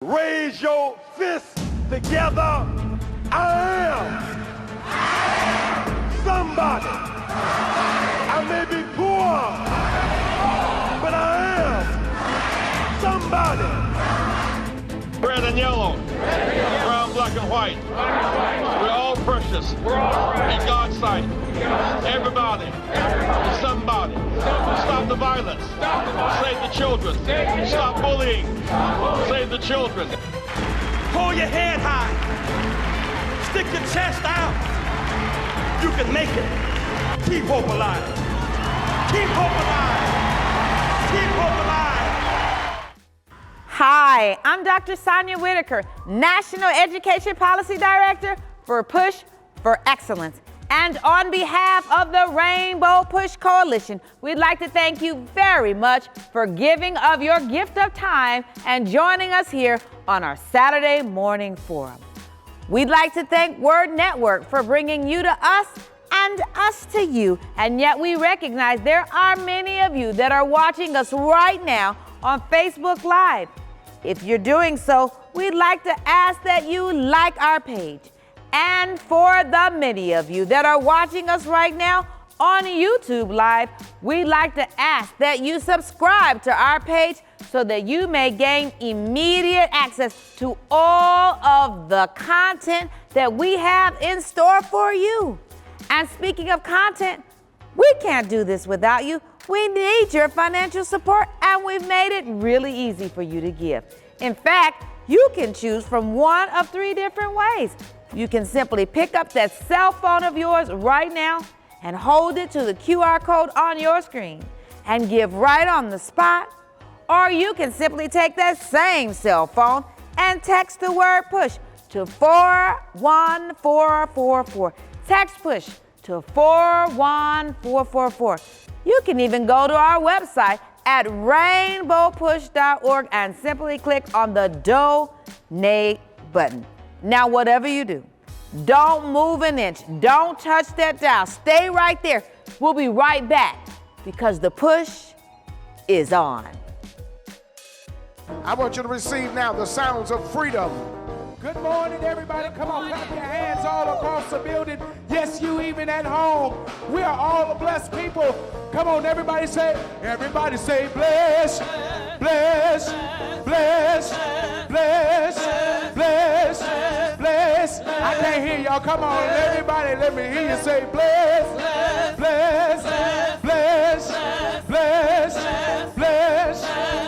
Raise your fists together. I am somebody. I may be poor, but I am somebody. Red and yellow, brown, black, and white. We're all precious in God's sight. Everybody is somebody. Stop the violence. Save the children. Stop bullying. Save the children. Hold your head high. Stick your chest out. You can make it. Keep hope alive. Keep hope alive. Keep hope alive. Hi, I'm Dr. Sonia Whitaker, National Education Policy Director for Push for Excellence. And on behalf of the Rainbow Push Coalition, we'd like to thank you very much for giving of your gift of time and joining us here on our Saturday morning forum. We'd like to thank Word Network for bringing you to us and us to you. And yet we recognize there are many of you that are watching us right now on Facebook Live. If you're doing so, we'd like to ask that you like our page. And for the many of you that are watching us right now on YouTube Live, we'd like to ask that you subscribe to our page so that you may gain immediate access to all of the content that we have in store for you. And speaking of content, we can't do this without you. We need your financial support, and we've made it really easy for you to give. In fact, you can choose from one of 3 different ways. You can simply pick up that cell phone of yours right now and hold it to the QR code on your screen and give right on the spot. Or you can simply take that same cell phone and text the word PUSH to 41444. Text PUSH to 41444. You can even go to our website at rainbowpush.org and simply click on the donate button. Now, whatever you do, don't move an inch. Don't touch that dial. Stay right there. We'll be right back because the push is on. I want you to receive now the sounds of freedom. Good morning, everybody. Come on, clap your hands all across the building. Yes, you even at home. We are all blessed people. Come on, everybody say bless, bless, bless, bless, bless, bless. I can't hear y'all. Come on, everybody, let me hear you say bless, bless, bless, bless, bless.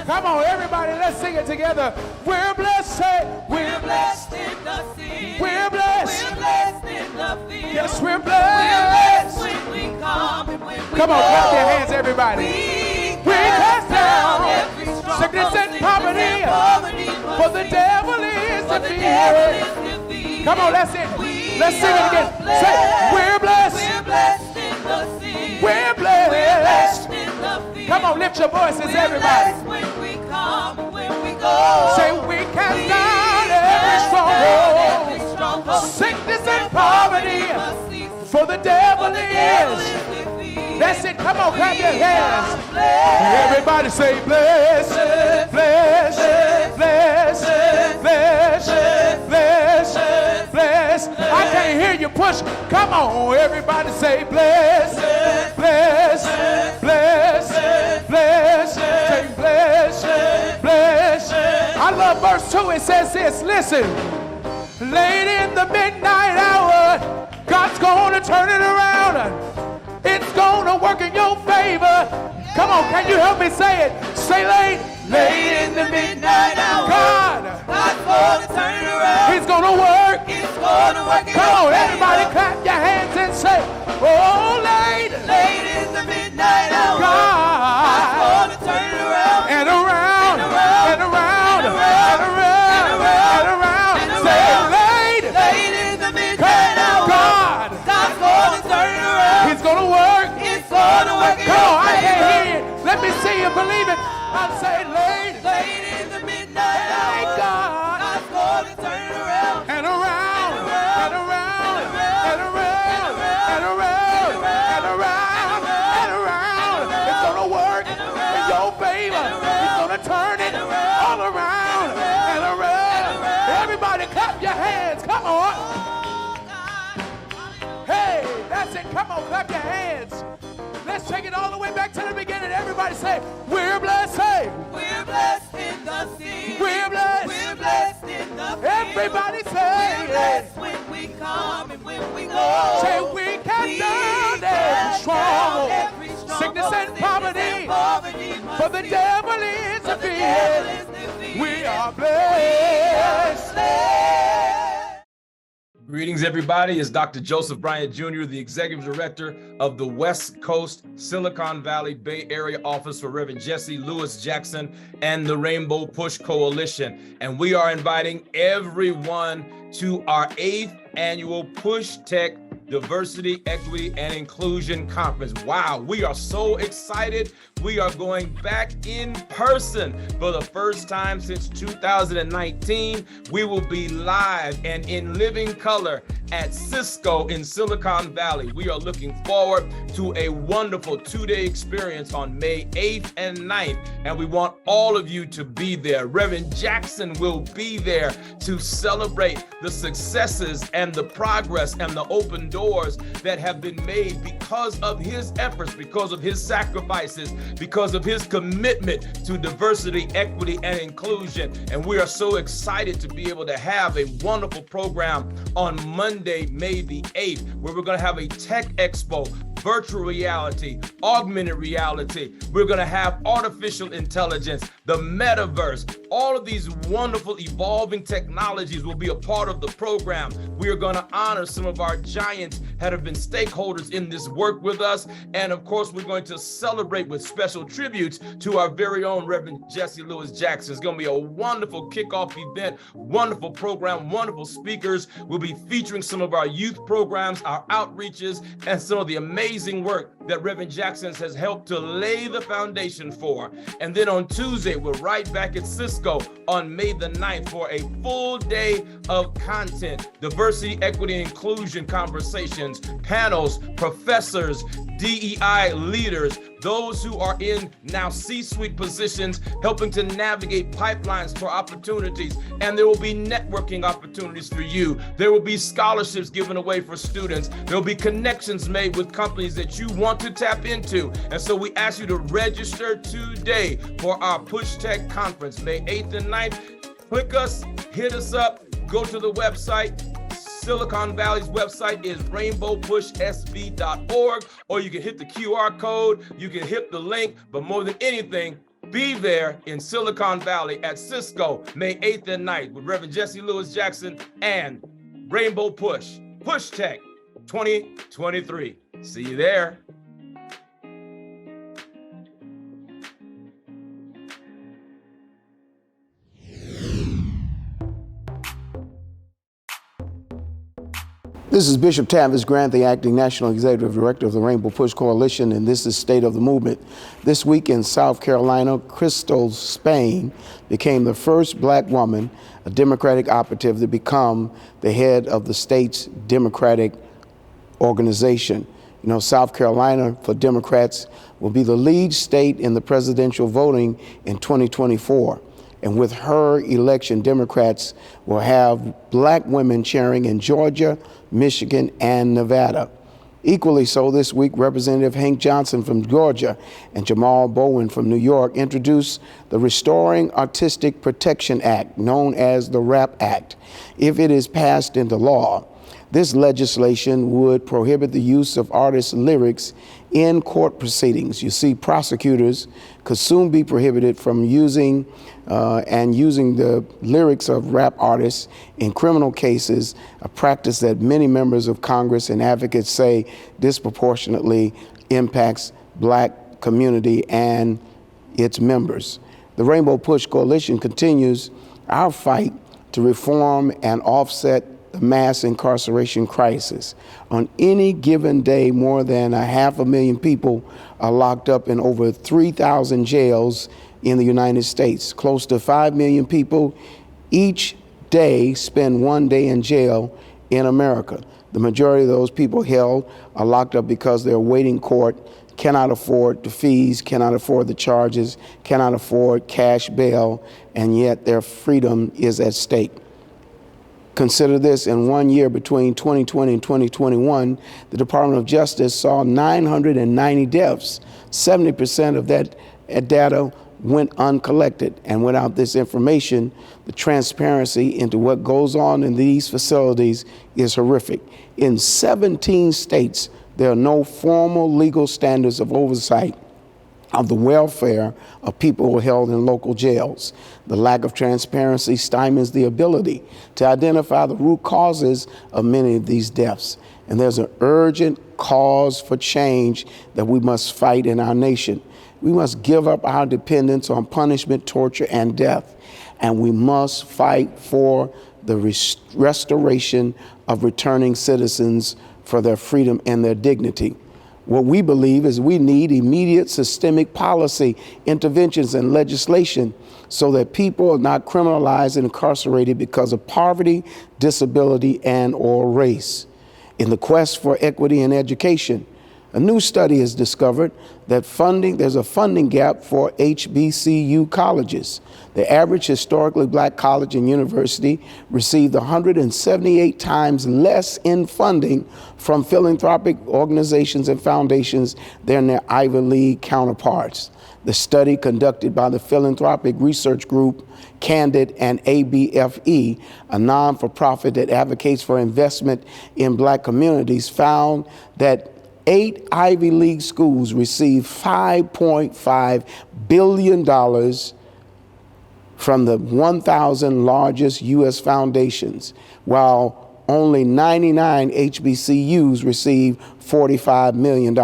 Come on, everybody, let's sing it together. We're blessed, say, we're blessed in the city. We're blessed. We're blessed in the field. Yes, we're blessed. We're blessed when we come and when we Come on, go. clap your hands, everybody. We cast down every stronghold, sickness and poverty. For the devil is defeated. Come on, that's it. Let's sing it again. Say, we're blessed. We're blessed in the city. We're blessed. We're blessed in the field. Come on, lift your voices, We're everybody. blessed when we come and when we go. Say, we cast down every stronghold. Sickness and poverty. For the devil is. That's it. Come on, clap your hands. Everybody say, bless, bless, bless, bless, bless, bless. I can't hear you push. Come on, everybody say, bless, bless, bless, bless, say, bless, bless. I love verse 2. It says this. Listen, late in the midnight hour, God's going to turn it around. It's going to work in your favor. Come on, can you help me say it? Say late. Late in the midnight hour. God's going to turn it around. He's going to work. It's going to work in Come your on, everybody favor. clap your hands and say, oh, late. Late in the midnight hour. God's going to turn it around. And around. And around. And around. And around. Say late. Late in the midnight hour. God's going to turn it around. He's going to work. It's going to work in Come your on, I can't favor. hear you. Let me see you believe it. I'll say late. Late in the midnight Hey, hour. God. God's going to turn it around. And around. And around. And around. And around. And around. And around. It's going to work in your favor. He's going to turn it all around. And around. Come on. Hey, that's it. Come on, clap your hands. Let's take it all the way back to the beginning. Everybody say, we're blessed. Say, We're blessed in the city. we're blessed. We're blessed in the field. Everybody say, We're blessed when we come and when we go. say we cast down every stronghold, sickness and poverty, for the devil is defeated. We are blessed. Greetings, everybody. It's Dr. Joseph Bryant Jr., the Executive Director of the West Coast Silicon Valley Bay Area Office for Reverend Jesse Lewis Jackson and the Rainbow Push Coalition. And we are inviting everyone to our 8th annual Push Tech Diversity, Equity, and Inclusion Conference. Wow, we are so excited. We are going back in person for the first time since 2019. We will be live and in living color at Cisco in Silicon Valley. We are looking forward to a wonderful 2-day experience on May 8th and 9th, and we want all of you to be there. Reverend Jackson will be there to celebrate the successes and the progress and the open doors that have been made because of his efforts, because of his sacrifices, because of his commitment to diversity, equity, and inclusion. And we are so excited to be able to have a wonderful program on Monday, May the 8th, where we're going to have a tech expo, virtual reality, augmented reality. We're going to have artificial intelligence, the metaverse. All of these wonderful evolving technologies will be a part of the program. We are going to honor some of our giants that have been stakeholders in this work with us. And of course, we're going to celebrate with special tributes to our very own Reverend Jesse Lewis Jackson. It's going to be a wonderful kickoff event, wonderful program, wonderful speakers. We'll be featuring some of our youth programs, our outreaches, and some of the amazing work that Reverend Jackson has helped to lay the foundation for. And then on Tuesday, we're right back at Cisco on May the 9th for a full day of content, diversity, equity, and inclusion conversations, panels, professors, DEI leaders, those who are in now C-suite positions, helping to navigate pipelines for opportunities. And there will be networking opportunities for you. There will be scholarships given away for students. There will be connections made with companies that you want to tap into. And so we ask you to register today for our Push Tech Conference, May 8th and 9th. Click us, hit us up, go to the website. Silicon Valley's website is rainbowpushsv.org, or you can hit the QR code, you can hit the link, but more than anything, be there in Silicon Valley at Cisco, May 8th and 9th with Reverend Jesse Lewis Jackson and Rainbow Push Tech 2023. See you there. This is Bishop Tavis Grant, the Acting National Executive Director of the Rainbow Push Coalition, and this is State of the Movement. This week in South Carolina, Crystal Spain became the first black woman, a Democratic operative, to become the head of the state's Democratic organization. You know, South Carolina, for Democrats, will be the lead state in the presidential voting in 2024. And with her election, Democrats will have black women chairing in Georgia, Michigan, and Nevada. Equally so, this week, Representative Hank Johnson from Georgia and Jamal Bowen from New York introduced the Restoring Artistic Protection Act, known as the RAP Act. If it is passed into law, this legislation would prohibit the use of artists' lyrics in court proceedings. You see, prosecutors could soon be prohibited from using the lyrics of rap artists in criminal cases, a practice that many members of Congress and advocates say disproportionately impacts black community and its members. The Rainbow Push Coalition continues our fight to reform and offset the mass incarceration crisis. On any given day, more than 500,000 people are locked up in over 3,000 jails in the United States. Close to 5 million people each day spend one day in jail in America. The majority of those people held are locked up because they're awaiting court, cannot afford the fees, cannot afford the charges, cannot afford cash bail, and yet their freedom is at stake. Consider this, in 1 year between 2020 and 2021, the Department of Justice saw 990 deaths. 70% of that data went uncollected. And without this information, the transparency into what goes on in these facilities is horrific. In 17 states, there are no formal legal standards of oversight of the welfare of people who are held in local jails. The lack of transparency stymies the ability to identify the root causes of many of these deaths. And there's an urgent cause for change that we must fight in our nation. We must give up our dependence on punishment, torture, and death. And we must fight for the restoration of returning citizens for their freedom and their dignity. What we believe is we need immediate systemic policy interventions and legislation so that people are not criminalized and incarcerated because of poverty, disability, and/or race. In the quest for equity in education, a new study has discovered that there's a funding gap for HBCU colleges. The average historically black college and university received 178 times less in funding from philanthropic organizations and foundations than their Ivy League counterparts. The study, conducted by the philanthropic research group Candid and ABFE, a non-for-profit that advocates for investment in black communities, found that 8 Ivy League schools received $5.5 billion from the 1,000 largest U.S. foundations, while only 99 HBCUs received $45 million.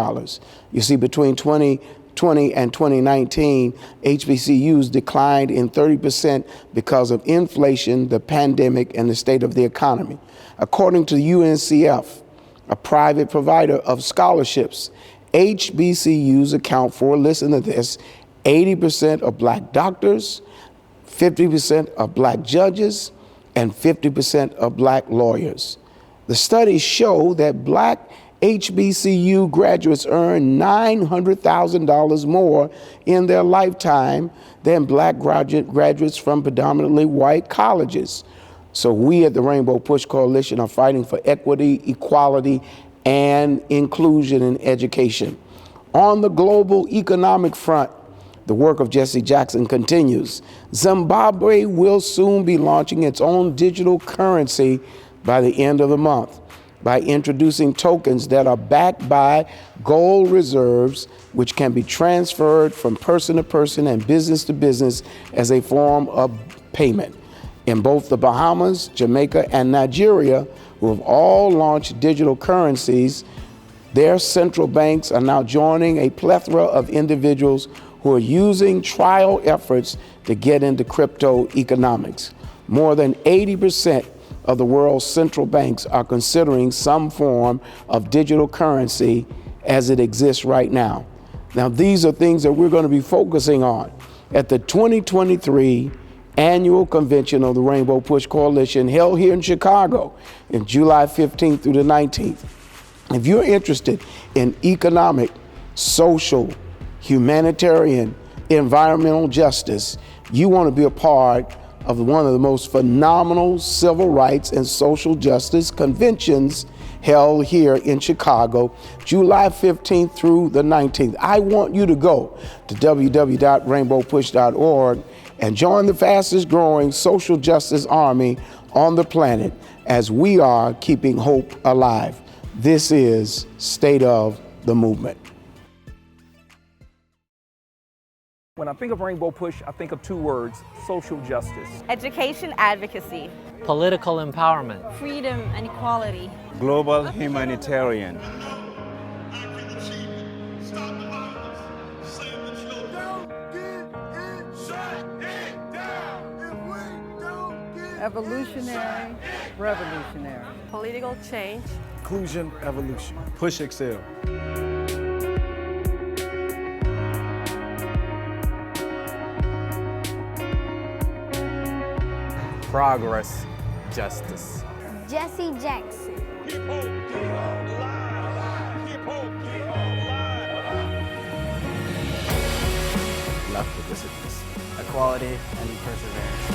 You see, between 2020 and 2019, HBCUs declined in 30% because of inflation, the pandemic, and the state of the economy. According to UNCF, a private provider of scholarships, HBCUs account for, listen to this, 80% of black doctors, 50% of black judges, and 50% of black lawyers. The studies show that black HBCU graduates earn $900,000 more in their lifetime than black graduates from predominantly white colleges. So we at the Rainbow Push Coalition are fighting for equity, equality, and inclusion in education. On the global economic front, the work of Jesse Jackson continues. Zimbabwe will soon be launching its own digital currency by the end of the month by introducing tokens that are backed by gold reserves, which can be transferred from person to person and business to business as a form of payment. In both the Bahamas, Jamaica, and Nigeria, who have all launched digital currencies, their central banks are now joining a plethora of individuals who are using trial efforts to get into crypto economics. More than 80% of the world's central banks are considering some form of digital currency as it exists right now. Now, these are things that we're going to be focusing on at the 2023 annual convention of the Rainbow Push Coalition held here in Chicago in July 15th through the 19th. If you're interested in economic, social, humanitarian, environmental justice, you want to be a part of one of the most phenomenal civil rights and social justice conventions held here in Chicago, July 15th through the 19th. I want you to go to www.rainbowpush.org and join the fastest growing social justice army on the planet as we are keeping hope alive. This is State of the Movement. When I think of Rainbow Push, I think of two words: social justice. Education advocacy. Political empowerment. Freedom and equality. Global humanitarian. Evolutionary, revolutionary. Political change. Inclusion, evolution. Push Excel. Progress, justice. Jesse Jackson. Keep hope, keep alive. Keep hope, keep alive. Love for disciplines. Equality and perseverance.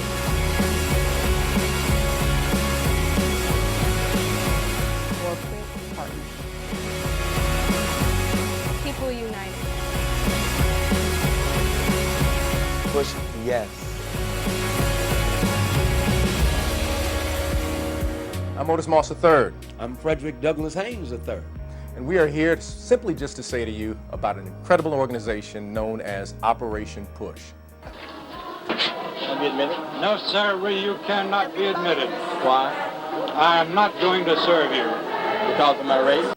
people united. Push yes. I'm Otis Moss III. I'm Frederick Douglass Haynes III. And we are here simply just to say to you about an incredible organization known as Operation Push. Can I be admitted? No, sir, you cannot be admitted. Why? I am not going to serve you. Because of my race?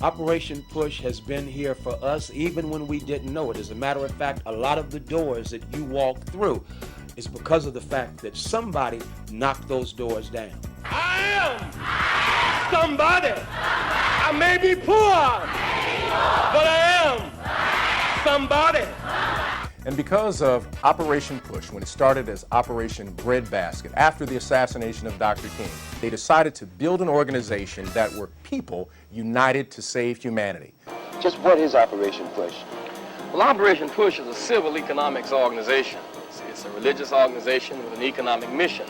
Operation Push has been here for us even when we didn't know it. As a matter of fact, a lot of the doors that you walk through is because of the fact that somebody knocked those doors down. I am somebody. I may be poor, but I am somebody. And because of Operation Push, when it started as Operation Breadbasket, after the assassination of Dr. King, they decided to build an organization that were people united to save humanity. Just what is Operation Push? Well, Operation Push is a civil economics organization. It's a religious organization with an economic mission.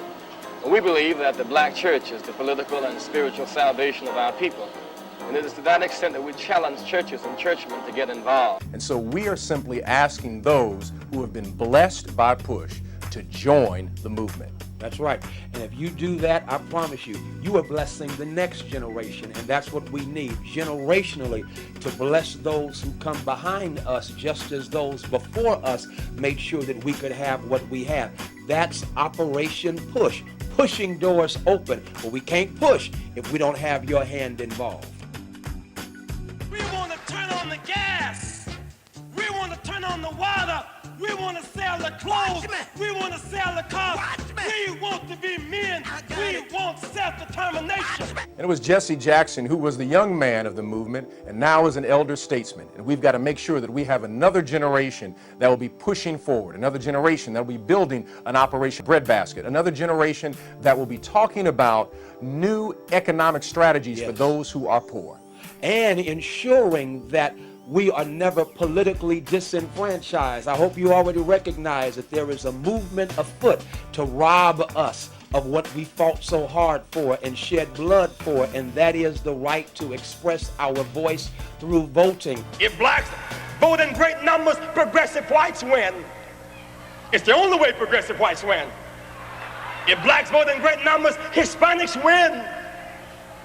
And we believe that the black church is the political and spiritual salvation of our people. And it is to that extent that we challenge churches and churchmen to get involved. And so we are simply asking those who have been blessed by Push to join the movement. That's right. And if you do that, I promise you, you are blessing the next generation. And that's what we need, generationally, to bless those who come behind us, just as those before us made sure that we could have what we have. That's Operation Push, pushing doors open. But we can't push if we don't have your hand involved. We want to turn on the gas. We want to turn on the water. We want to sell the clothes. We want to sell the cars. We want to be men. We want self-determination. And it was Jesse Jackson who was the young man of the movement and now is an elder statesman. And we've got to make sure that we have another generation that will be pushing forward, another generation that will be building an Operation Breadbasket, another generation that will be talking about new economic strategies for those who are poor. And ensuring that we are never politically disenfranchised. I hope you already recognize that there is a movement afoot to rob us of what we fought so hard for and shed blood for, and that is the right to express our voice through voting. If blacks vote in great numbers, progressive whites win. It's the only way progressive whites win. If blacks vote in great numbers, Hispanics win.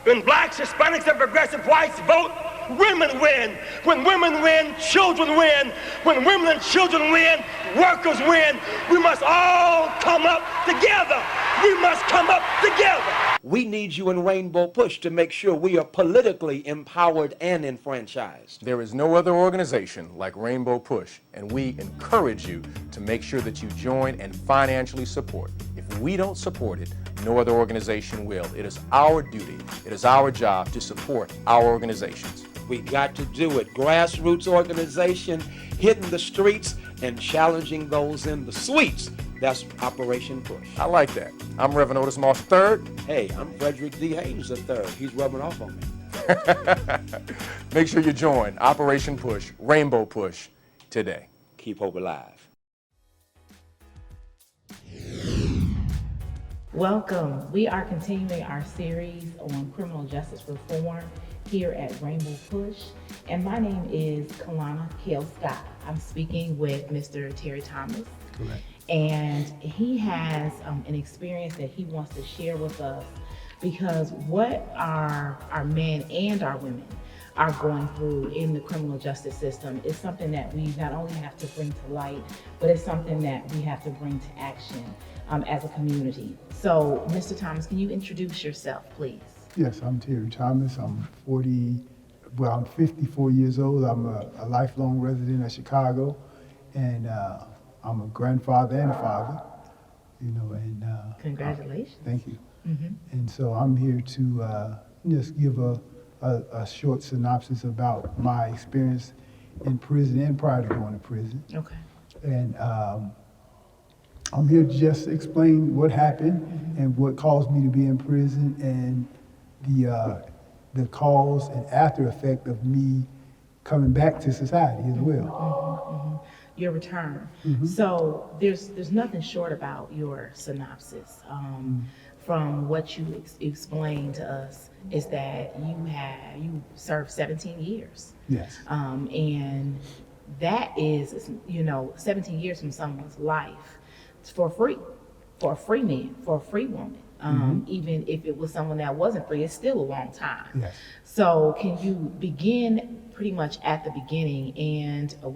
When blacks, Hispanics, and progressive whites vote, women win. When women win, children win. When women and children win, workers win. We must all come up together. We must come up together. We need you in Rainbow Push to make sure we are politically empowered and enfranchised. There is no other organization like Rainbow Push, and we encourage you to make sure that you join and financially support. If we don't support it, no other organization will. It is our duty, it is our job to support our organizations. We got to do it. Grassroots organization, hitting the streets and challenging those in the suites. That's Operation Push. I like that. I'm Reverend Otis Moss III. Hey, I'm Frederick D. Haynes III. He's rubbing off on me. Make sure you join Operation Push, Rainbow Push, today. Keep hope alive. Welcome. We are continuing our series on criminal justice reform here at Rainbow Push. And my name is Kalana Kale Scott. I'm speaking with Mr. Terry Thomas. Correct. And he has an experience that he wants to share with us, because what our men and our women are going through in the criminal justice system is something that we not only have to bring to light, but it's something that we have to bring to action as a community. So, Mr. Thomas, can you introduce yourself, please? Yes, I'm Terry Thomas. I'm 54 years old. I'm a lifelong resident of Chicago, and I'm a grandfather and a father, you know, and congratulations. Thank you. Mm-hmm. And so I'm here to just give a short synopsis about my experience in prison and prior to going to prison. Okay. And I'm here to just explain what happened and what caused me to be in prison, and the cause and after effect of me coming back to society as well. Your return. So there's nothing short about your synopsis. from what you explained to us is that you served 17 years. Yes. And that is, 17 years from someone's life for free, for a free man, for a free woman. Even if it was someone that wasn't free, it's still a long time. Yes. So can you begin pretty much at the beginning? And a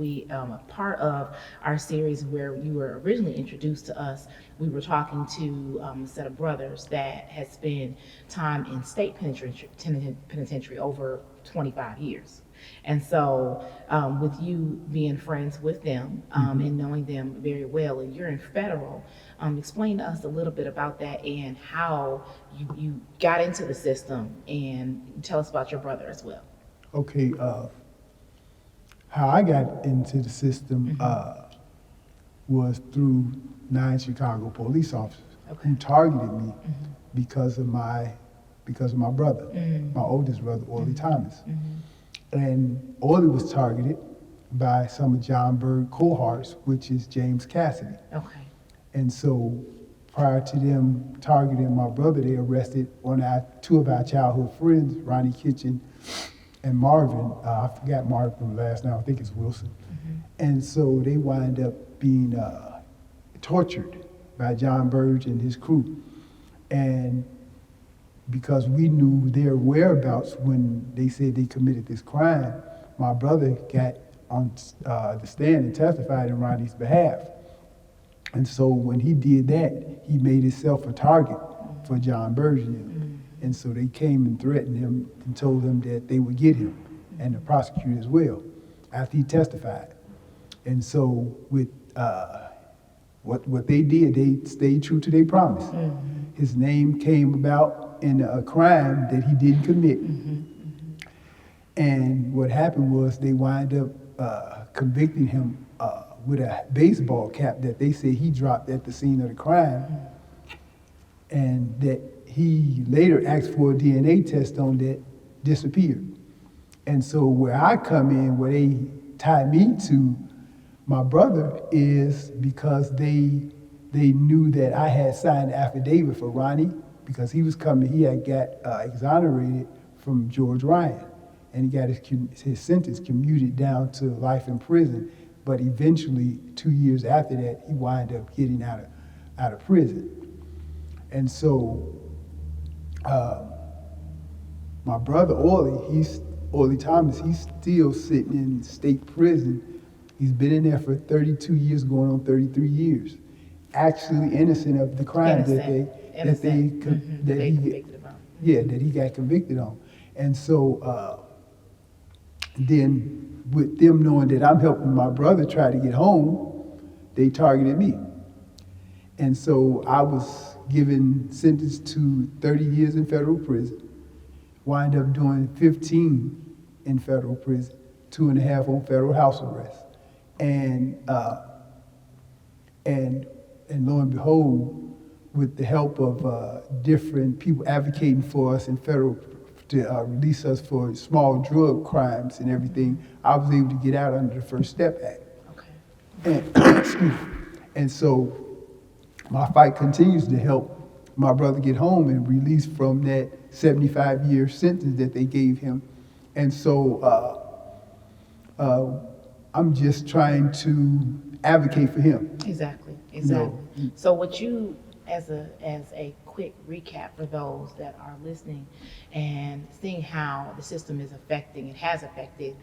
part of our series where you were originally introduced to us, we were talking to a set of brothers that had spent time in state penitentiary over 25 years. And so with you being friends with them and knowing them very well, and you're in federal, explain to us a little bit about that and how you got into the system, and tell us about your brother as well. Okay, how I got into the system was through 9 Chicago police officers who targeted me because of my brother, my oldest brother, Orly Thomas. And Orly was targeted by some of John Bird cohorts, which is James Cassidy. Okay. And so prior to them targeting my brother, they arrested two of our childhood friends, Ronnie Kitchen and Marvin. I forgot Marvin's last name, I think it's Wilson. And so they wind up being tortured by John Burge and his crew. And because we knew their whereabouts when they said they committed this crime, my brother got on the stand and testified in Ronnie's behalf. And so when he did that, he made himself a target for John Burge. And so they came and threatened him and told him that they would get him, and the prosecutor as well, after he testified. And so with what they did, they stayed true to their promise. His name came about in a crime that he didn't commit. And what happened was they wind up convicting him with a baseball cap that they said he dropped at the scene of the crime, and that he later asked for a DNA test on that, disappeared. And so where I come in, where they tie me to my brother, is because they knew that I had signed an affidavit for Ronnie, because he was coming, he had got exonerated from George Ryan, and he got his sentence commuted down to life in prison. But eventually, 2 years after that, he wound up getting out of prison. And so my brother Orly Thomas, he's still sitting in state prison. He's been in there for 32 years, going on 33 years. Actually innocent of the crime that he got convicted on. And so then with them knowing that I'm helping my brother try to get home, they targeted me. And so I was given sentenced to 30 years in federal prison, wind up doing 15 in federal prison, 2.5 on federal house arrest. And lo and behold, with the help of different people advocating for us in federal to release us for small drug crimes and everything, I was able to get out under the First Step Act. Okay. And so my fight continues to help my brother get home and release from that 75-year sentence that they gave him. And so I'm just trying to advocate for him. Exactly. No. So what you, as a quick recap for those that are listening and seeing how the system is affecting, it has affected,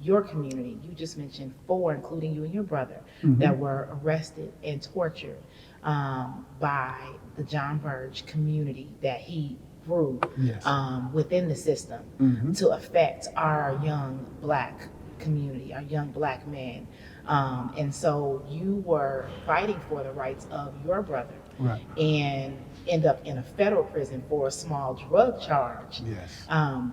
your community. You just mentioned 4, including you and your brother, that were arrested and tortured by the John Burge community that he grew within the system to affect our young Black community, our young Black men. And so you were fighting for the rights of your brother, and end up in a federal prison for a small drug charge,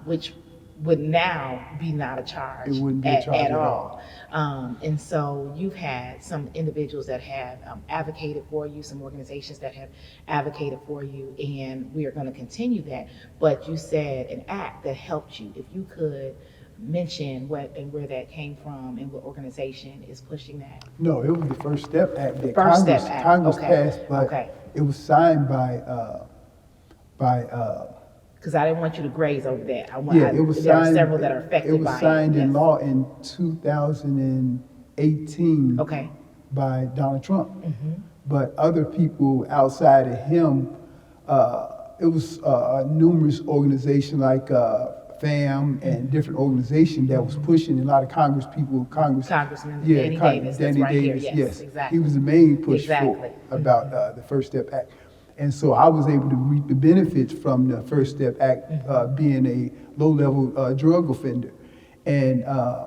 which would now be not a charge, it wouldn't be a charge at all. And so you've had some individuals that have advocated for you, some organizations that have advocated for you, and we are going to continue that. But you said an act that helped you. If you could mention what and where that came from and what organization is pushing that. No, it was the First Step Act that First Step Act. Congress Okay. passed, but It was signed by Because I didn't want you to graze over that. it was there signed. are several that are affected by it. It was signed in law in 2018. Okay. By Donald Trump. But other people outside of him, it was numerous organizations like FAM and different organizations that was pushing. A lot of Congressmen, Danny Davis, that's right here. Yes, exactly. He was the main push Exactly. about the First Step Act. And so I was able to reap the benefits from the First Step Act, being a low-level drug offender. And I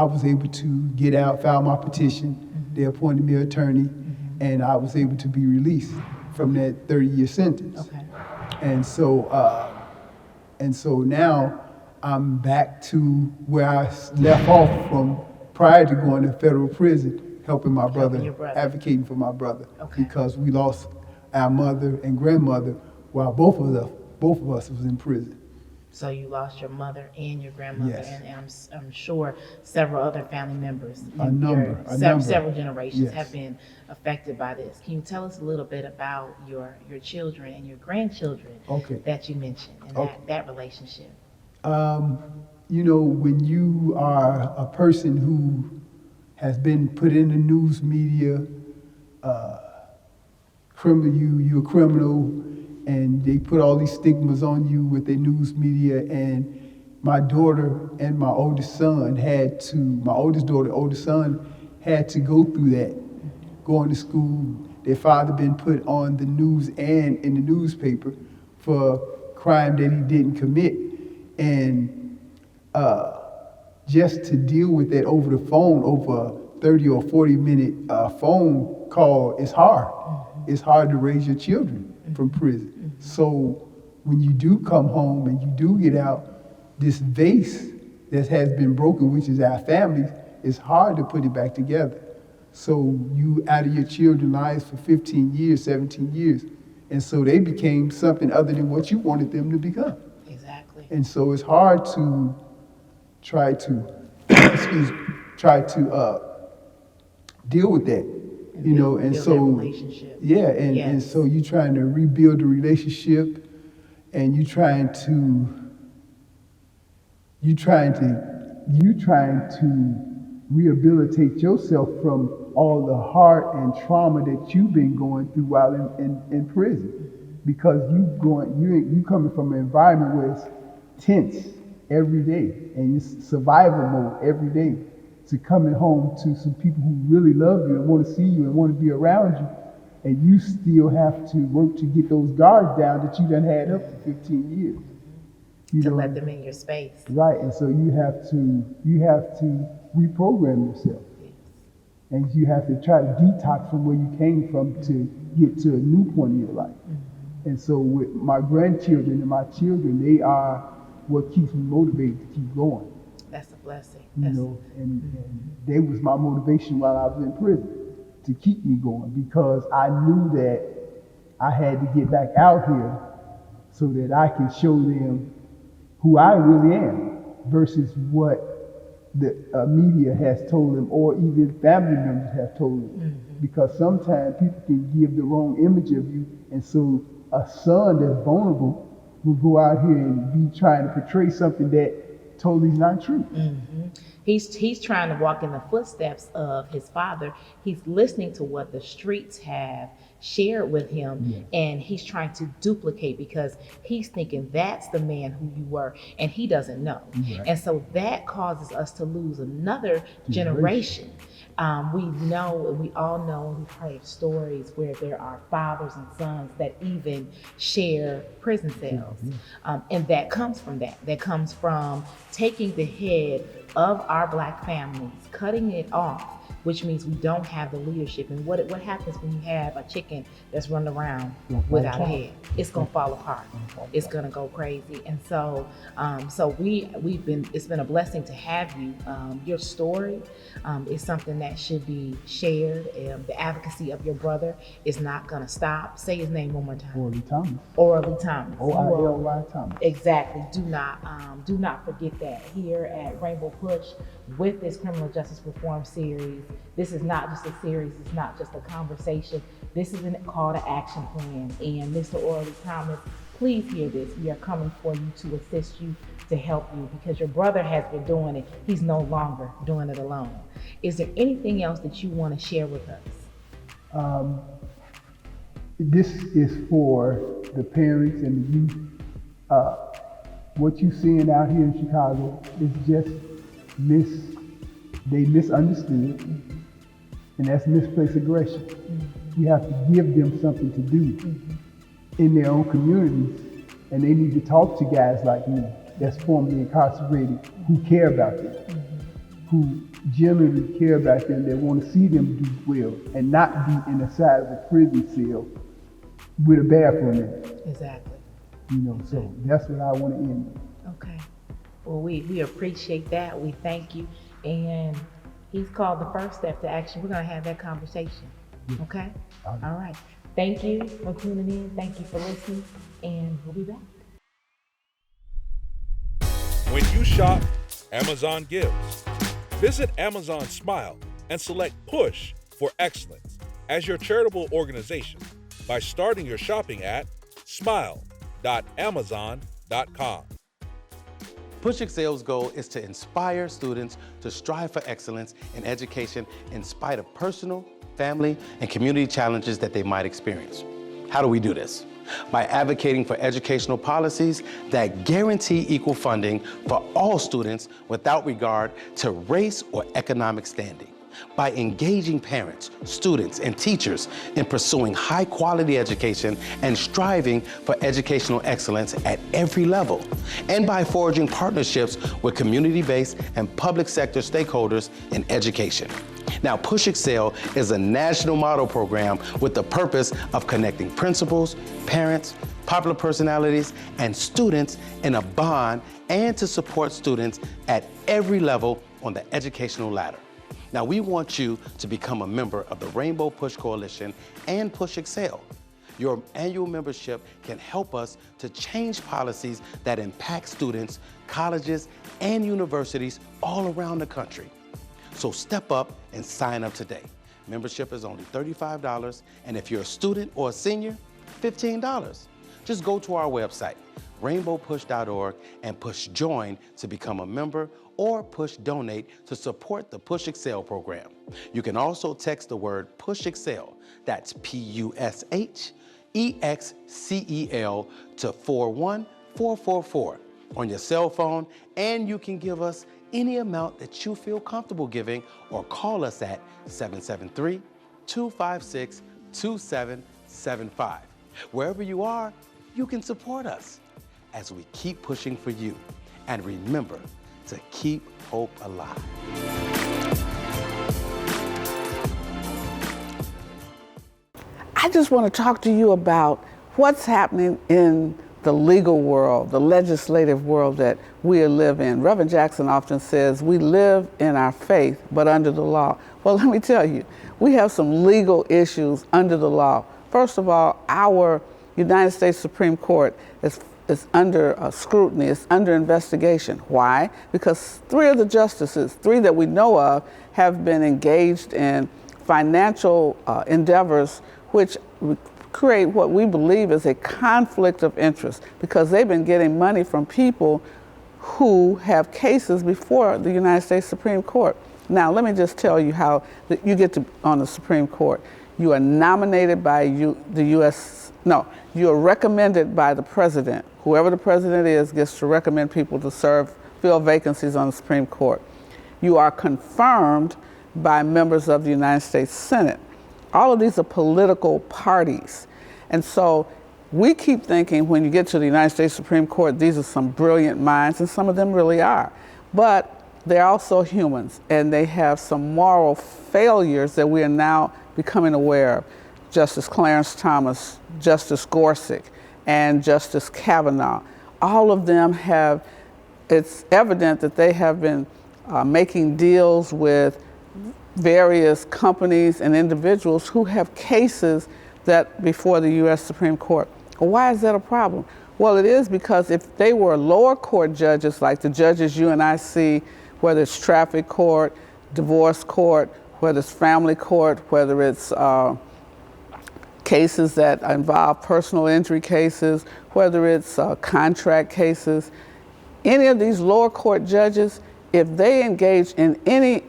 was able to get out, file my petition. They appointed me an attorney, and I was able to be released from that 30-year sentence. Okay. And so now I'm back to where I left off from prior to going to federal prison, helping my brother, advocating for my brother, because we lost our mother and grandmother while both of us was in prison. So you lost your mother and your grandmother, Yes. and I'm sure several other family members. Several generations have been affected by this. Can you tell us a little bit about your children and your grandchildren that you mentioned and that relationship? When you are a person who has been put in the news media, you're a criminal, and they put all these stigmas on you with their news media. And my daughter and my oldest son had to go through that, going to school. Their father been put on the news and in the newspaper for crime that he didn't commit. And just to deal with that over the phone, over a 30 or 40-minute phone call, is hard. It's hard to raise your children from prison. So when you do come home and you do get out, this vase that has been broken, which is our family, it's hard to put it back together. So you out of your children's lives for 15 years, 17 years. And so they became something other than what you wanted them to become. Exactly. And so it's hard to try to deal with that. And so you're trying to rebuild the relationship, and you're trying to rehabilitate yourself from all the heart and trauma that you've been going through while in prison, because you coming from an environment where it's tense every day and it's survival mode every day. To coming home to some people who really love you and want to see you and want to be around you, and you still have to work to get those guards down that you done had up for 15 years. Let them in your space. Right, and so you have to reprogram yourself. Yes. And you have to try to detox from where you came from to get to a new point in your life. And so with my grandchildren and my children, they are what keeps me motivated to keep going. That's a blessing. And they was my motivation while I was in prison, to keep me going, because I knew that I had to get back out here so that I can show them who I really am versus what the media has told them, or even family members have told them. Because sometimes people can give the wrong image of you, and so a son that's vulnerable will go out here and be trying to portray something that totally is not true. He's trying to walk in the footsteps of his father. He's listening to what the streets have shared with him, and he's trying to duplicate, because he's thinking that's the man who you were, and he doesn't know. And so that causes us to lose another generation. We all know, we've heard stories where there are fathers and sons that even share prison cells. And that comes from that comes from taking the head of our Black families, cutting it off, which means we don't have the leadership. And what happens when you have a chicken that's running around without a head? It's gonna fall apart. It's gonna go crazy. And so, it's been a blessing to have you. Your story is something that should be shared. The advocacy of your brother is not gonna stop. Say his name one more time. Orly Thomas. Orly Thomas. O-I-L-Y Thomas. Exactly. Do not forget that. Here at Rainbow Push, with this criminal justice reform series, This is not just a series, it's not just a conversation. This is a call to action plan. And Mr. Orley Thomas, please hear this. We are coming for you to assist you, to help you, because your brother has been doing it. He's no longer doing it alone. Is there anything else that you want to share with us? This is for the parents and the youth. What you're seeing out here in Chicago is just they misunderstood, and that's misplaced aggression. We have to give them something to do in their own communities, and they need to talk to guys like me that's formerly incarcerated who care about them, who genuinely care about them, that want to see them do well and not be in the side of a prison cell with a bathroom in it. Exactly. You know, so that's what I want to end with. Okay. Well, we appreciate that. We thank you. And he's called the first step to action. We're going to have that conversation. Okay? All right. Thank you for tuning in. Thank you for listening. And we'll be back. When you shop, Amazon gives. Visit Amazon Smile and select Push for Excellence as your charitable organization by starting your shopping at smile.amazon.com. Push Excel's goal is to inspire students to strive for excellence in education in spite of personal, family, and community challenges that they might experience. How do we do this? By advocating for educational policies that guarantee equal funding for all students without regard to race or economic standing. By engaging parents, students, and teachers in pursuing high-quality education and striving for educational excellence at every level. And by forging partnerships with community-based and public sector stakeholders in education. Now, Push Excel is a national model program with the purpose of connecting principals, parents, popular personalities, and students in a bond, and to support students at every level on the educational ladder. Now, we want you to become a member of the Rainbow Push Coalition and Push Excel. Your annual membership can help us to change policies that impact students, colleges, and universities all around the country. So step up and sign up today. Membership is only $35, and if you're a student or a senior, $15. Just go to our website, rainbowpush.org, and push join to become a member, or push donate to support the Push Excel program. You can also text the word Push Excel, that's PUSHEXCEL, to 41444 on your cell phone, and you can give us any amount that you feel comfortable giving, or call us at 773-256-2775. Wherever you are, you can support us as we keep pushing for you. And remember to keep hope alive. I just want to talk to you about what's happening in the legal world, the legislative world that we live in. Reverend Jackson often says we live in our faith, but under the law. Well, let me tell you, we have some legal issues under the law. First of all, our United States Supreme Court is under scrutiny, it's under investigation. Why? Because 3 of the justices, 3 that we know of, have been engaged in financial endeavors which create what we believe is a conflict of interest, because they've been getting money from people who have cases before the United States Supreme Court. Now, let me just tell you how you get on the Supreme Court. You are nominated by you are recommended by the president. Whoever the president is gets to recommend people to fill vacancies on the Supreme Court. You are confirmed by members of the United States Senate. All of these are political parties. And so we keep thinking when you get to the United States Supreme Court, these are some brilliant minds, and some of them really are. But they're also humans, and they have some moral failures that we are now becoming aware of. Justice Clarence Thomas, Justice Gorsuch, and Justice Kavanaugh. All of them it's evident that they have been making deals with various companies and individuals who have cases that before the U.S. Supreme Court. Well, why is that a problem? Well, it is because if they were lower court judges, like the judges you and I see, whether it's traffic court, divorce court, whether it's family court, whether it's cases that involve personal injury cases, whether it's contract cases. Any of these lower court judges, if they engage in any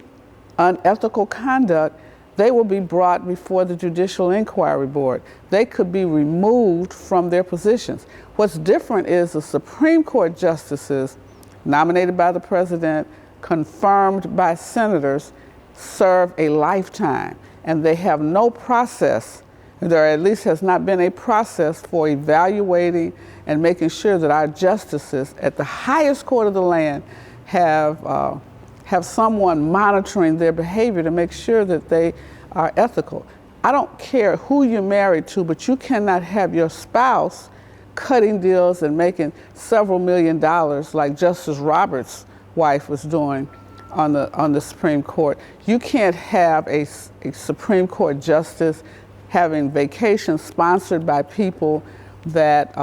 unethical conduct, they will be brought before the Judicial Inquiry Board. They could be removed from their positions. What's different is the Supreme Court justices nominated by the president, confirmed by senators, serve a lifetime, and they have no process. There at least has not been a process for evaluating and making sure that our justices at the highest court of the land have someone monitoring their behavior to make sure that they are ethical. I don't care who you're married to, but you cannot have your spouse cutting deals and making several $1 million like Justice Roberts' wife was doing on the Supreme Court. You can't have a Supreme Court justice having vacations sponsored by people that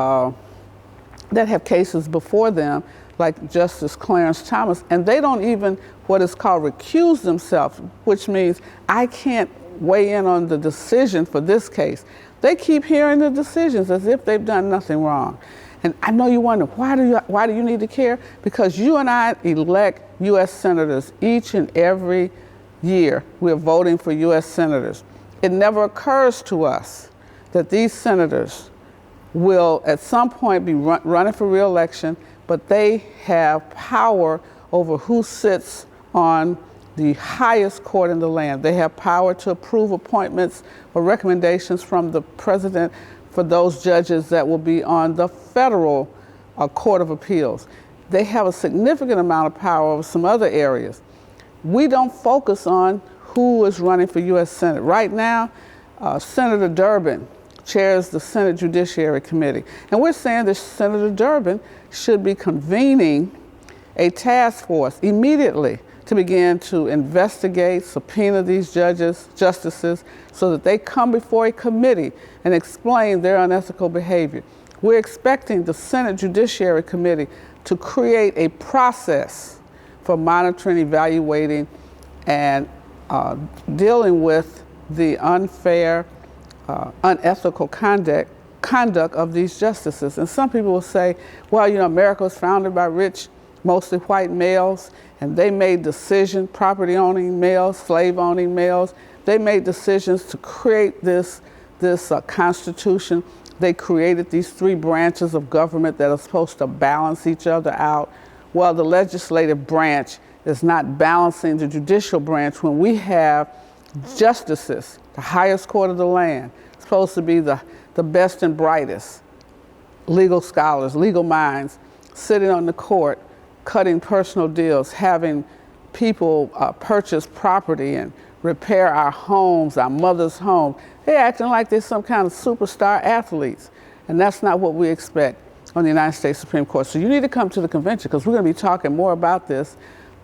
have cases before them, like Justice Clarence Thomas, and they don't even what is called recuse themselves, which means I can't weigh in on the decision for this case. They keep hearing the decisions as if they've done nothing wrong. And I know you wonder, why do you need to care? Because you and I elect U.S. senators each and every year. We're voting for U.S. senators. It never occurs to us that these senators will at some point be running for re-election, but they have power over who sits on the highest court in the land. They have power to approve appointments or recommendations from the president for those judges that will be on the federal Court of Appeals. They have a significant amount of power over some other areas. We don't focus on who is running for U.S. Senate. Right now, Senator Durbin chairs the Senate Judiciary Committee. And we're saying that Senator Durbin should be convening a task force immediately to begin to investigate, subpoena these justices, so that they come before a committee and explain their unethical behavior. We're expecting the Senate Judiciary Committee to create a process for monitoring, evaluating, and dealing with the unfair, unethical conduct of these justices. And some people will say, well, you know, America was founded by rich, mostly white males, and they made decisions, property-owning males, slave-owning males. They made decisions to create this Constitution. They created these three branches of government that are supposed to balance each other out. Well, the legislative branch is not balancing the judicial branch when we have justices, the highest court of the land, supposed to be the best and brightest legal scholars, legal minds, sitting on the court, cutting personal deals, having people purchase property and repair our homes, our mother's home. They're acting like they're some kind of superstar athletes. And that's not what we expect on the United States Supreme Court. So you need to come to the convention, because we're going to be talking more about this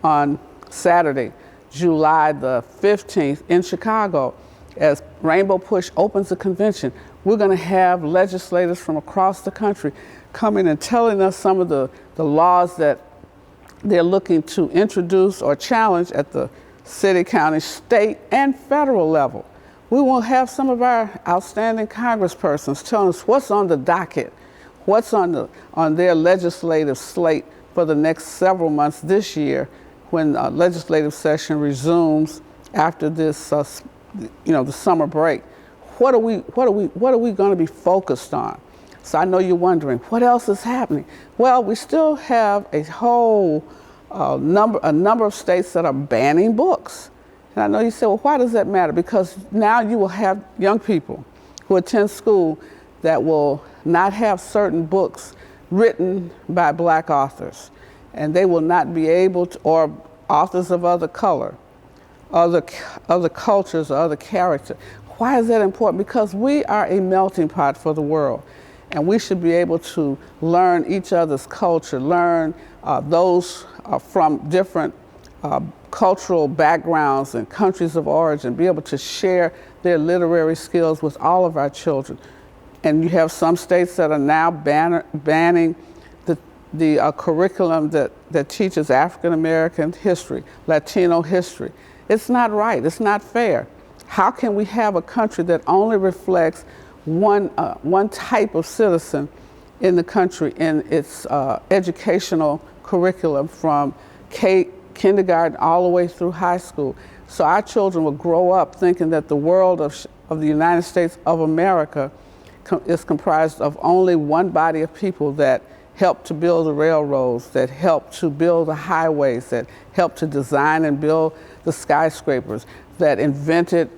on Saturday, July the 15th in Chicago. As Rainbow Push opens the convention, we're going to have legislators from across the country coming and telling us some of the laws that they're looking to introduce or challenge at the city, county, state, and federal level. We will have some of our outstanding congresspersons telling us what's on the docket, what's on their legislative slate for the next several months this year when legislative session resumes after this, the summer break. What are we going to be focused on? So I know you're wondering, what else is happening? Well, we still have a whole number of states that are banning books. And I know you say, well, why does that matter? Because now you will have young people who attend school that will not have certain books written by Black authors. And they will not be able to, or authors of other color, other cultures, or other character. Why is that important? Because we are a melting pot for the world. And we should be able to learn each other's culture, learn those from different cultural backgrounds and countries of origin, be able to share their literary skills with all of our children. And you have some states that are now banning the curriculum that teaches African American history, Latino history. It's not right. It's not fair. How can we have a country that only reflects one type of citizen in the country in its educational curriculum from kindergarten all the way through high school? So our children will grow up thinking that the world of the United States of America is comprised of only one body of people that helped to build the railroads, that helped to build the highways, that helped to design and build the skyscrapers, that invented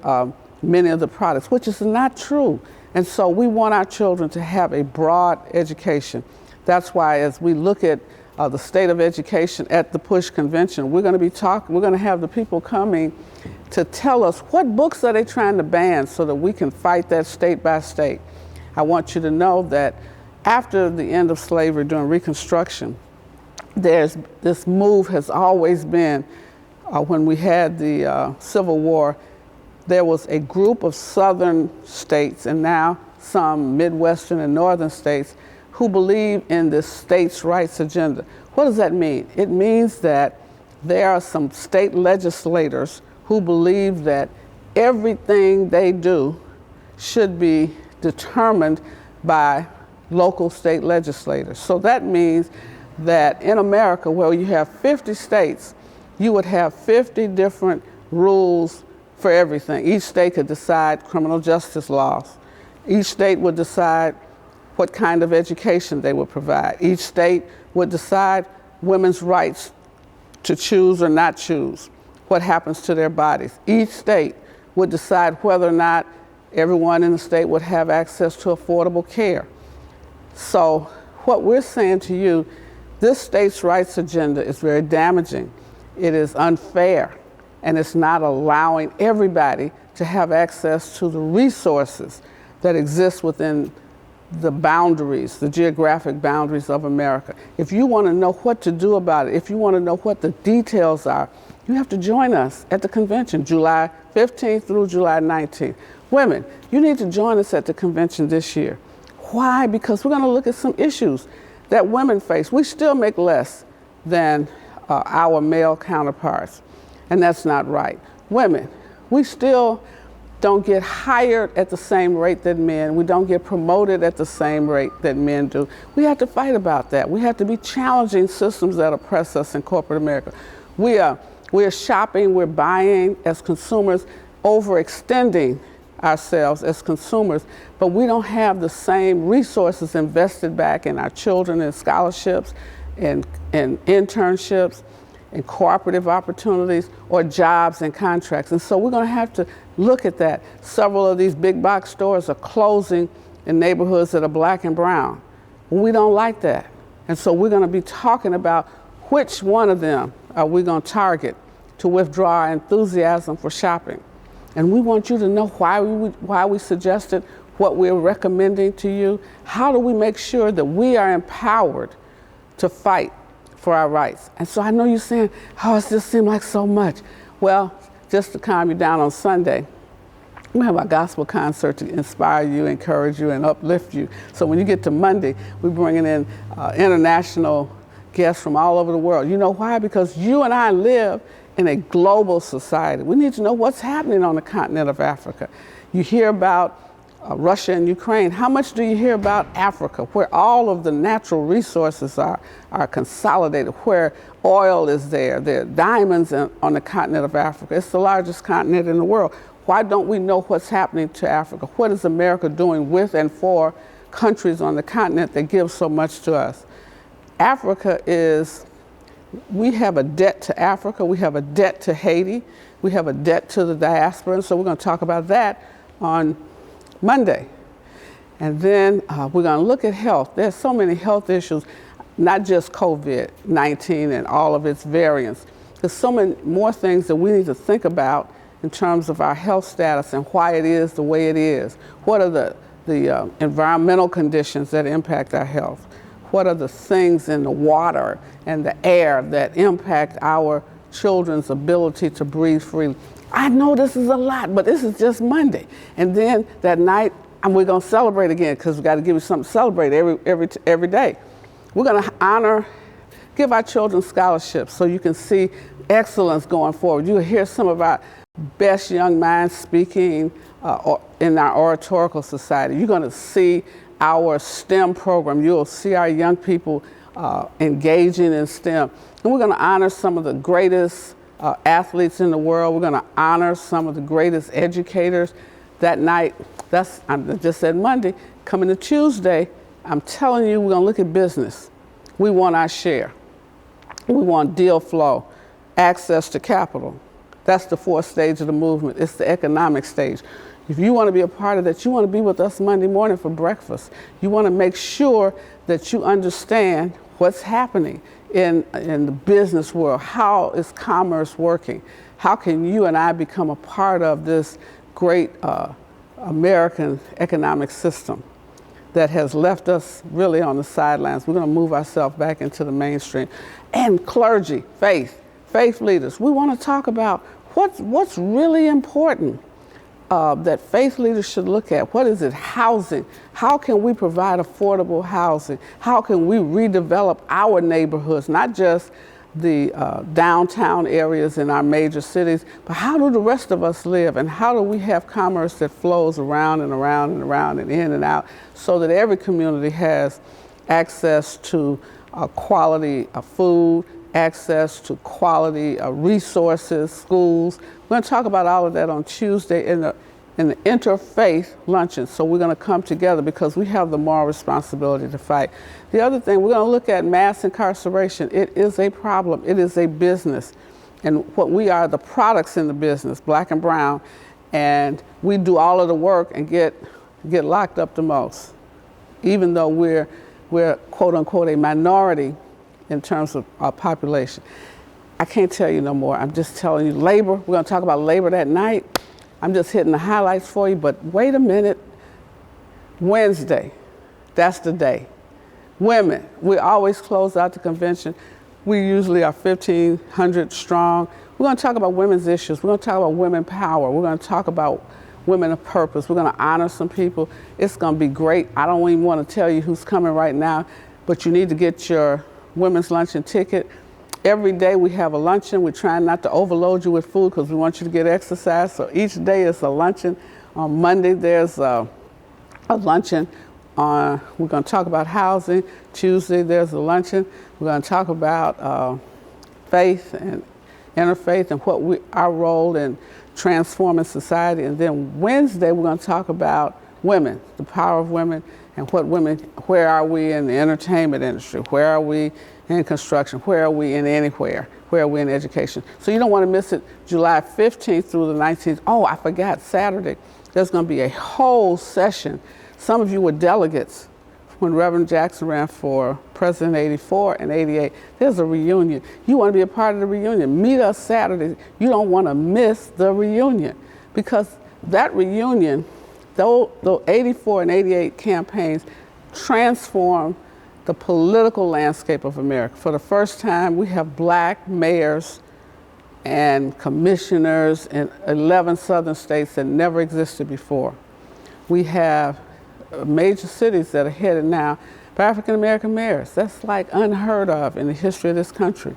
many of the products, which is not true. And so we want our children to have a broad education. That's why as we look at the state of education at the PUSH convention, we're going to have the people coming to tell us what books are they trying to ban so that we can fight that state by state. I want you to know that after the end of slavery during Reconstruction, this move has always been, when we had the Civil War, there was a group of southern states and now some Midwestern and northern states who believe in this states' rights agenda. What does that mean? It means that there are some state legislators who believe that everything they do should be determined by local state legislators. So that means that in America, where you have 50 states, you would have 50 different rules for everything. Each state could decide criminal justice laws. Each state would decide what kind of education they would provide. Each state would decide women's rights to choose or not choose, what happens to their bodies. Each state would decide whether or not everyone in the state would have access to affordable care. So what we're saying to you, this states' rights agenda is very damaging. It is unfair, and it's not allowing everybody to have access to the resources that exist within the boundaries, the geographic boundaries of America. If you want to know what to do about it, if you want to know what the details are, you have to join us at the convention, July 15th through July 19th. Women, you need to join us at the convention this year. Why? Because we're going to look at some issues that women face. We still make less than our male counterparts, and that's not right. Women, we still don't get hired at the same rate that men. We don't get promoted at the same rate that men do. We have to fight about that. We have to be challenging systems that oppress us in corporate America. We are shopping, we're buying as consumers, overextending ourselves as consumers, but we don't have the same resources invested back in our children in scholarships and internships and cooperative opportunities or jobs and contracts. And so we're going to have to look at that. Several of these big box stores are closing in neighborhoods that are black and brown. We don't like that. And so we're going to be talking about which one of them are we going to target to withdraw our enthusiasm for shopping. And we want you to know why we suggested what we're recommending to you. How do we make sure that we are empowered to fight for our rights? And so I know you're saying, oh, it just seemed like so much. Well, just to calm you down on Sunday, we have our gospel concert to inspire you, encourage you, and uplift you. So when you get to Monday, we're bringing in international guests from all over the world. You know why? Because you and I live in a global society. We need to know what's happening on the continent of Africa. You hear about Russia and Ukraine. How much do you hear about Africa, where all of the natural resources are consolidated, where oil is there? There are diamonds on the continent of Africa. It's the largest continent in the world. Why don't we know what's happening to Africa? What is America doing with and for countries on the continent that give so much to us? Africa is, we have a debt to Africa, we have a debt to Haiti, we have a debt to the diaspora, and so we're going to talk about that on Monday. And then we're going to look at health. There's so many health issues, not just COVID-19 and all of its variants. There's so many more things that we need to think about in terms of our health status and why it is the way it is. What are the environmental conditions that impact our health? What are the things in the water and the air that impact our children's ability to breathe freely? I know this is a lot, but this is just Monday. And then that night, we're going to celebrate again, because we've got to give you something to celebrate every day. We're going to give our children scholarships so you can see excellence going forward. You'll hear some of our best young minds speaking in our oratorical society. You're going to see our STEM program. You'll see our young people engaging in STEM. And we're going to honor some of the greatest athletes in the world. We're going to honor some of the greatest educators that night. I just said Monday. Coming to Tuesday, I'm telling you, we're going to look at business. We want our share. We want deal flow, access to capital. That's the fourth stage of the movement. It's the economic stage. If you want to be a part of that, you want to be with us Monday morning for breakfast. You want to make sure that you understand what's happening in the business world. How is commerce working? How can you and I become a part of this great American economic system that has left us really on the sidelines? We're going to move ourselves back into the mainstream. And clergy, faith leaders. We want to talk about what's really important that faith leaders should look at. What is it? Housing. How can we provide affordable housing? How can we redevelop our neighborhoods, not just the downtown areas in our major cities, but how do the rest of us live, and how do we have commerce that flows around and around and around and in and out so that every community has access to quality food, access to quality resources, schools. We're going to talk about all of that on Tuesday in the interfaith luncheon. So we're going to come together because we have the moral responsibility to fight. The other thing, we're going to look at mass incarceration. It is a problem. It is a business. And what we are, the products in the business, black and brown, and we do all of the work and get locked up the most, even though we're quote unquote a minority in terms of our population. I can't tell you no more. I'm just telling you labor. We're going to talk about labor that night. I'm just hitting the highlights for you, but wait a minute. Wednesday, that's the day. Women, we always close out the convention. We usually are 1,500 strong. We're going to talk about women's issues. We're going to talk about women power. We're going to talk about women of purpose. We're going to honor some people. It's going to be great. I don't even want to tell you who's coming right now, but you need to get your women's luncheon ticket. Every day we have a luncheon. We're trying not to overload you with food because we want you to get exercise. So each day is a luncheon. On Monday there's a luncheon. We're going to talk about housing. Tuesday there's a luncheon. We're going to talk about faith and interfaith and what our role in transforming society. And then Wednesday we're going to talk about women, the power of women, and where are we in the entertainment industry? Where are we in construction? Where are we in anywhere? Where are we in education? So you don't want to miss it. July 15th through the 19th. Oh, I forgot, Saturday, there's going to be a whole session. Some of you were delegates when Reverend Jackson ran for president in '84 and '88. There's a reunion. You want to be a part of the reunion. Meet us Saturday. You don't want to miss the reunion, because that reunion, though 84 and 88 campaigns transformed the political landscape of America. For the first time, we have black mayors and commissioners in 11 southern states that never existed before. We have major cities that are headed now by African American mayors. That's like unheard of in the history of this country.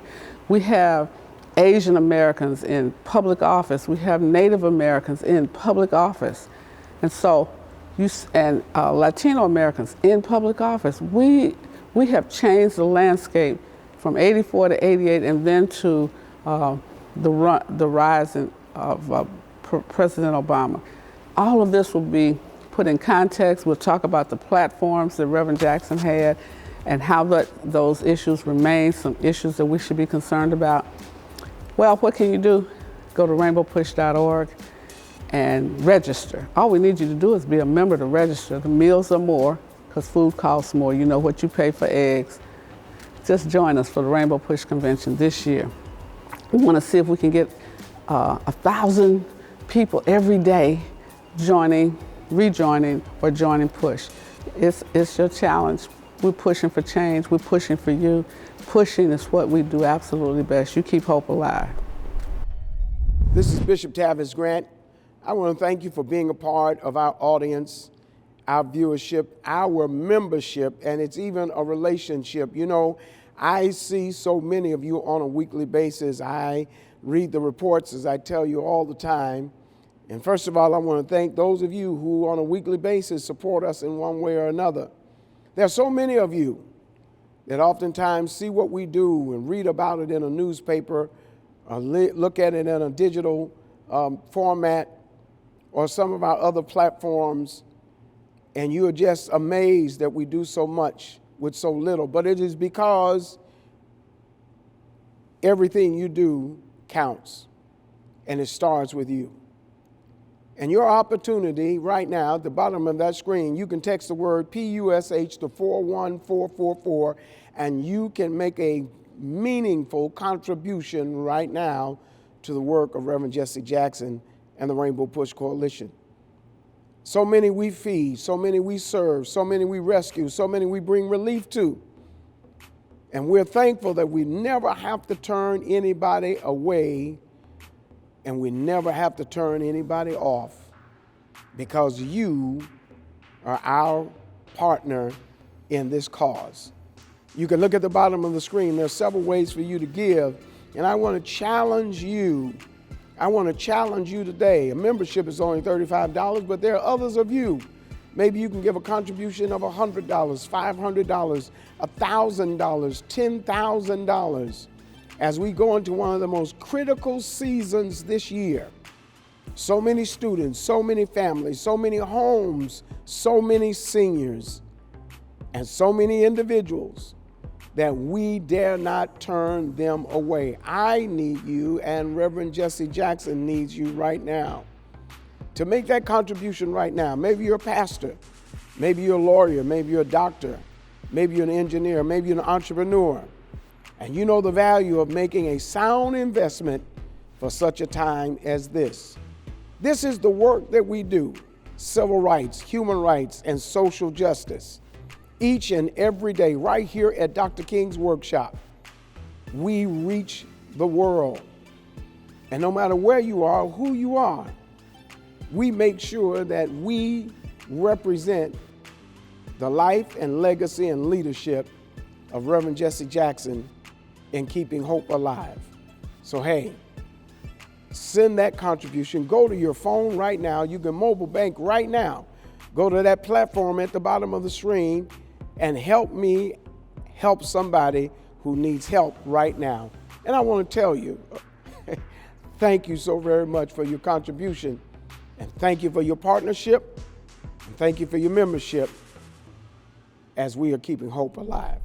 We have Asian Americans in public office. We have Native Americans in public office. And so, Latino Americans in public office. We have changed the landscape from '84 to '88, and then to the rise of President Obama. All of this will be put in context. We'll talk about the platforms that Reverend Jackson had and how those issues remain, some issues that we should be concerned about. Well, what can you do? Go to rainbowpush.org and register. All we need you to do is be a member to register. The meals are more because food costs more. You know what you pay for eggs. Just join us for the Rainbow Push Convention this year. We want to see if we can get 1,000 people every day rejoining or joining Push. It's your challenge. We're pushing for change. We're pushing for you. Pushing is what we do absolutely best. You keep hope alive. This is Bishop Tavis Grant. I want to thank you for being a part of our audience, our viewership, our membership, and it's even a relationship. You know, I see so many of you on a weekly basis. I read the reports, as I tell you all the time. And first of all, I want to thank those of you who on a weekly basis support us in one way or another. There are so many of you that oftentimes see what we do and read about it in a newspaper, or look at it in a digital format, or some of our other platforms, and you are just amazed that we do so much with so little. But it is because everything you do counts, and it starts with you. And your opportunity right now, at the bottom of that screen, you can text the word PUSH to 41444, and you can make a meaningful contribution right now to the work of Reverend Jesse Jackson and the Rainbow Push Coalition. So many we feed, so many we serve, so many we rescue, so many we bring relief to. And we're thankful that we never have to turn anybody away, and we never have to turn anybody off, because you are our partner in this cause. You can look at the bottom of the screen. There are several ways for you to give, and I want to challenge you. I want to challenge you today. A membership is only $35, but there are others of you. Maybe you can give a contribution of $100, $500, $1,000, $10,000 as we go into one of the most critical seasons this year. So many students, so many families, so many homes, so many seniors, and so many individuals that we dare not turn them away. I need you, and Reverend Jesse Jackson needs you right now to make that contribution right now. Maybe you're a pastor, maybe you're a lawyer, maybe you're a doctor, maybe you're an engineer, maybe you're an entrepreneur, and you know the value of making a sound investment for such a time as this. This is the work that we do: civil rights, human rights, and social justice. Each and every day, right here at Dr. King's workshop, we reach the world. And no matter where you are, who you are, we make sure that we represent the life and legacy and leadership of Reverend Jesse Jackson in keeping hope alive. So hey, send that contribution. Go to your phone right now. You can mobile bank right now. Go to that platform at the bottom of the screen and help me help somebody who needs help right now. And I want to tell you, thank you so very much for your contribution, and thank you for your partnership, and thank you for your membership as we are keeping hope alive.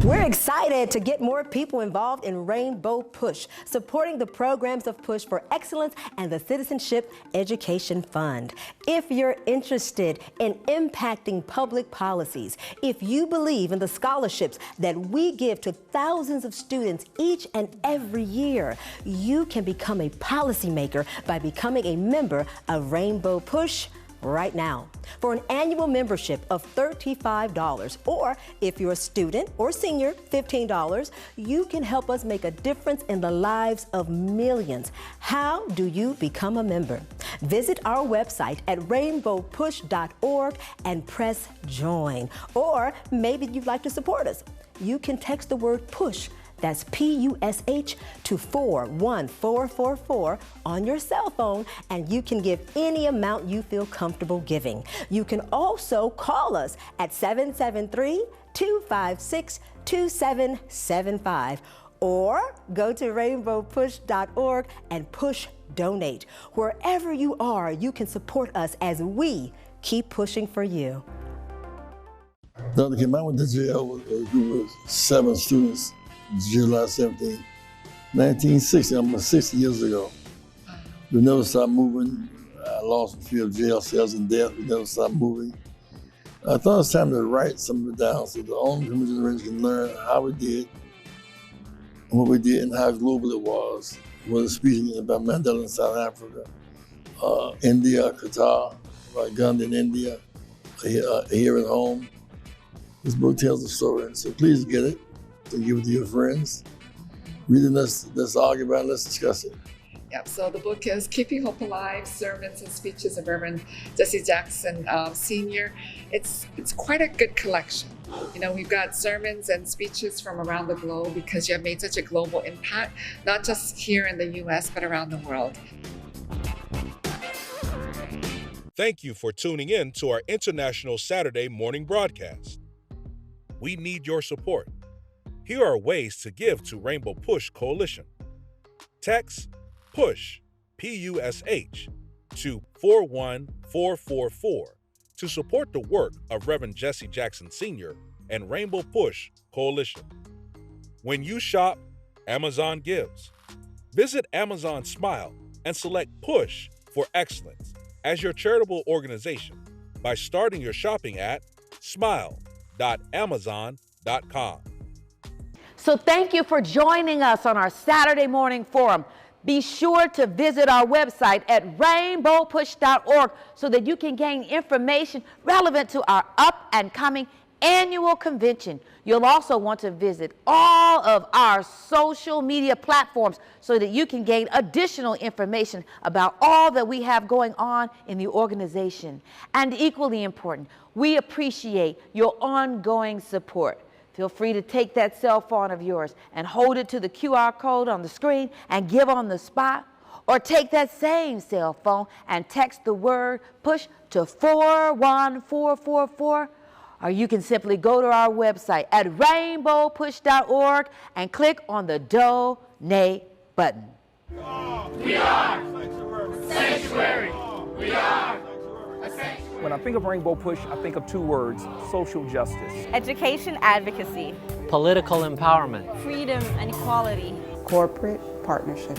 We're excited to get more people involved in Rainbow Push, supporting the programs of Push for Excellence and the Citizenship Education Fund. If you're interested in impacting public policies, if you believe in the scholarships that we give to thousands of students each and every year, you can become a policymaker by becoming a member of Rainbow Push right now. For an annual membership of $35, or if you're a student or senior, $15, you can help us make a difference in the lives of millions. How do you become a member? Visit our website at rainbowpush.org and press join. Or maybe you'd like to support us. You can text the word PUSH, that's PUSH, to 41444 on your cell phone, and you can give any amount you feel comfortable giving. You can also call us at 773-256-2775, or go to rainbowpush.org and push donate. Wherever you are, you can support us as we keep pushing for you. Dr. Kim, I went to jail with a group of 7 students, July 17, 1960, almost 60 years ago. We never stopped moving. I lost a few jail cells and death. We never stopped moving. I thought it was time to write some of it down so the older generation can learn how we did and what we did and how global it was. Whether speaking about Mandela in South Africa, India, Qatar, about Gandhi in India, here at home. This book tells the story, so please get it. To give it to your friends. Read it, let's argue about it, let's discuss it. Yeah, so the book is Keeping Hope Alive, Sermons and Speeches of Reverend Jesse Jackson Sr. It's quite a good collection. You know, we've got sermons and speeches from around the globe because you have made such a global impact, not just here in the U.S., but around the world. Thank you for tuning in to our International Saturday morning broadcast. We need your support. Here are ways to give to Rainbow Push Coalition. Text PUSH, P-U-S-H, to 41444 to support the work of Reverend Jesse Jackson Sr. and Rainbow Push Coalition. When you shop, Amazon gives. Visit Amazon Smile and select PUSH for Excellence as your charitable organization by starting your shopping at smile.amazon.com. So thank you for joining us on our Saturday morning forum. Be sure to visit our website at rainbowpush.org so that you can gain information relevant to our up and coming annual convention. You'll also want to visit all of our social media platforms so that you can gain additional information about all that we have going on in the organization. And equally important, we appreciate your ongoing support. Feel free to take that cell phone of yours and hold it to the QR code on the screen and give on the spot. Or take that same cell phone and text the word PUSH to 41444. Or you can simply go to our website at rainbowpush.org and click on the Donate button. We are sanctuary. We are a sanctuary. When I think of Rainbow Push, I think of two words: social justice. Education advocacy. Political empowerment. Freedom and equality. Corporate partnership.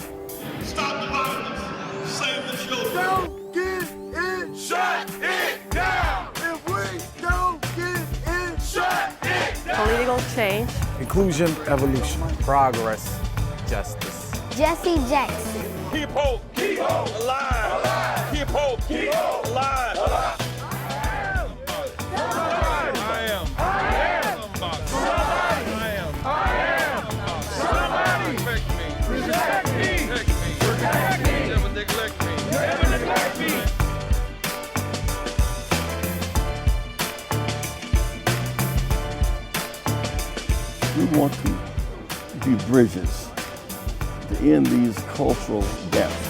Stop the violence. Save the children. Don't get in, shut it down. If we don't get in, shut it down. Political change. Inclusion, evolution. Progress, justice. Jesse Jackson. Keep hope. Keep hope alive. Alive. Keep hope. Keep hope alive. Alive. We want to be bridges to end these cultural gaps.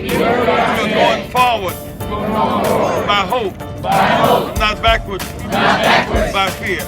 We're going forward. By hope. Not backwards. By fear.